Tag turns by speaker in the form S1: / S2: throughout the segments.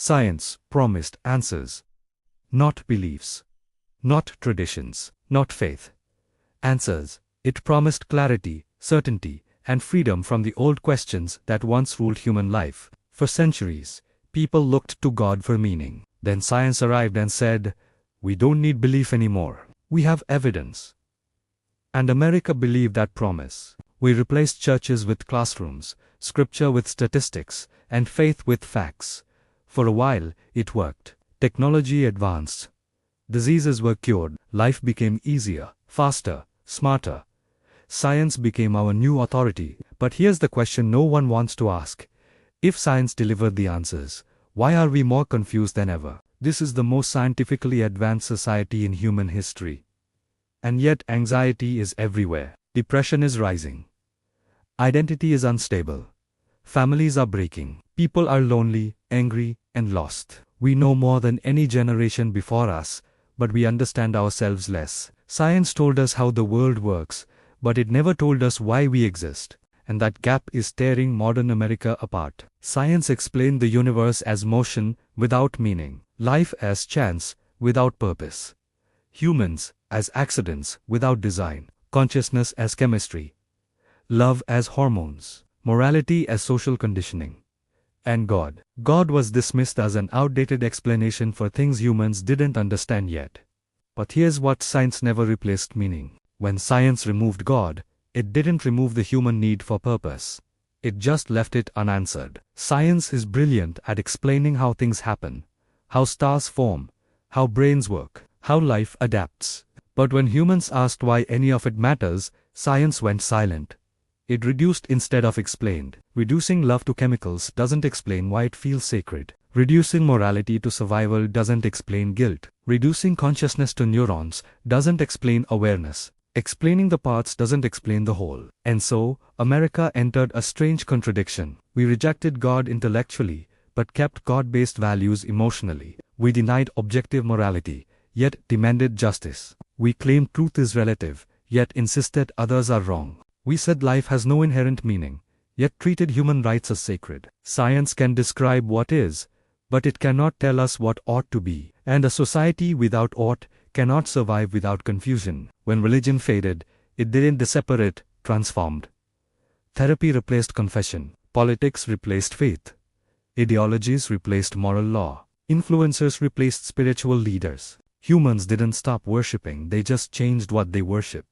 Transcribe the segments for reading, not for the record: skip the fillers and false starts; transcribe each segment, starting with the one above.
S1: Science promised answers, not beliefs, not traditions, not faith. Answers. It promised clarity, certainty, and freedom from the old questions that once ruled human life. For centuries, people looked to God for meaning. Then science arrived and said, "We don't need belief anymore. We have evidence." And America believed that promise. We replaced churches with classrooms, scripture with statistics, and faith with facts. For a while, it worked. Technology advanced. Diseases were cured. Life became easier, faster, smarter. Science became our new authority. But here's the question no one wants to ask. If science delivered the answers, why are we more confused than ever? This is the most scientifically advanced society in human history. And yet anxiety is everywhere. Depression is rising. Identity is unstable. Families are breaking. People are lonely, angry, and lost. We know more than any generation before us, but we understand ourselves less. Science told us how the world works, but it never told us why we exist. And that gap is tearing modern America apart. Science explained the universe as motion without meaning, life as chance without purpose, humans as accidents without design, consciousness as chemistry, love as hormones, morality as social conditioning. And God. God was dismissed as an outdated explanation for things humans didn't understand yet. But here's what science never replaced: meaning. When science removed God, it didn't remove the human need for purpose. It just left it unanswered. Science is brilliant at explaining how things happen, how stars form, how brains work, how life adapts. But when humans asked why any of it matters, science went silent. It reduced instead of explained. Reducing love to chemicals doesn't explain why it feels sacred. Reducing morality to survival doesn't explain guilt. Reducing consciousness to neurons doesn't explain awareness. Explaining the parts doesn't explain the whole. And so, America entered a strange contradiction. We rejected God intellectually, but kept God-based values emotionally. We denied objective morality, yet demanded justice. We claimed truth is relative, yet insisted others are wrong. We said life has no inherent meaning, yet treated human rights as sacred. Science can describe what is, but it cannot tell us what ought to be. And a society without ought cannot survive without confusion. When religion faded, it didn't disappear, it transformed. Therapy replaced confession. Politics replaced faith. Ideologies replaced moral law. Influencers replaced spiritual leaders. Humans didn't stop worshipping, they just changed what they worship.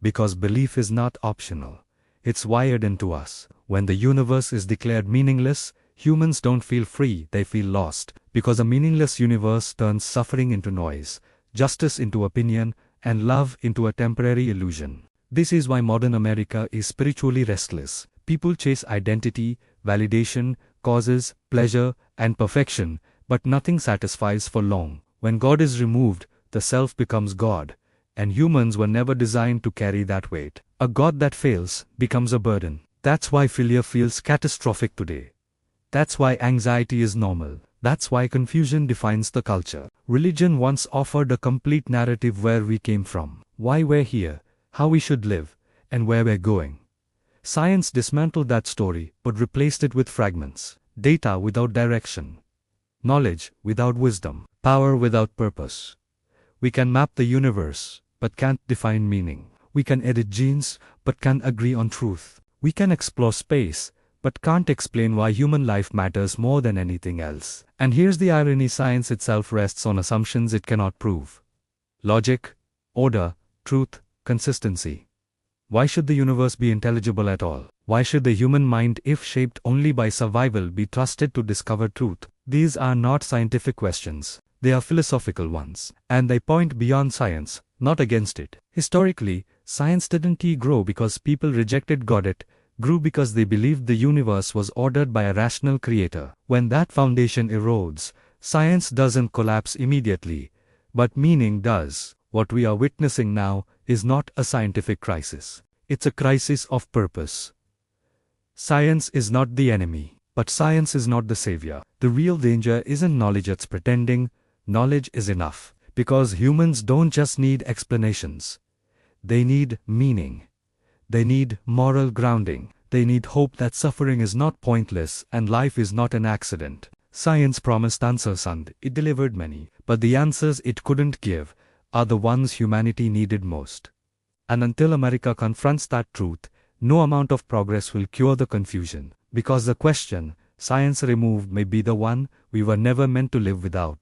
S1: Because belief is not optional. It's wired into us. When the universe is declared meaningless, humans don't feel free, they feel lost. Because a meaningless universe turns suffering into noise, justice into opinion, and love into a temporary illusion. This is why modern America is spiritually restless. People chase identity, validation, causes, pleasure, and perfection, but nothing satisfies for long. When God is removed, the self becomes God. And humans were never designed to carry that weight. A God that fails becomes a burden. That's why failure feels catastrophic today. That's why anxiety is normal. That's why confusion defines the culture. Religion once offered a complete narrative: where we came from, why we're here, how we should live, and where we're going. Science dismantled that story, but replaced it with fragments. Data without direction. Knowledge without wisdom. Power without purpose. We can map the universe, but can't define meaning. We can edit genes, but can't agree on truth. We can explore space, but can't explain why human life matters more than anything else. And here's the irony: science itself rests on assumptions it cannot prove. Logic, order, truth, consistency. Why should the universe be intelligible at all? Why should the human mind, if shaped only by survival, be trusted to discover truth? These are not scientific questions. They are philosophical ones. And they point beyond science, not against it. Historically, science didn't grow because people rejected God. It grew because they believed the universe was ordered by a rational creator. When that foundation erodes, science doesn't collapse immediately, but meaning does. What we are witnessing now is not a scientific crisis. It's a crisis of purpose. Science is not the enemy, but science is not the savior. The real danger isn't knowledge that's pretending. Knowledge is enough. Because humans don't just need explanations. They need meaning. They need moral grounding. They need hope that suffering is not pointless and life is not an accident. Science promised answers and it delivered many, but the answers it couldn't give are the ones humanity needed most. And until America confronts that truth, no amount of progress will cure the confusion, because the question science removed may be the one we were never meant to live without.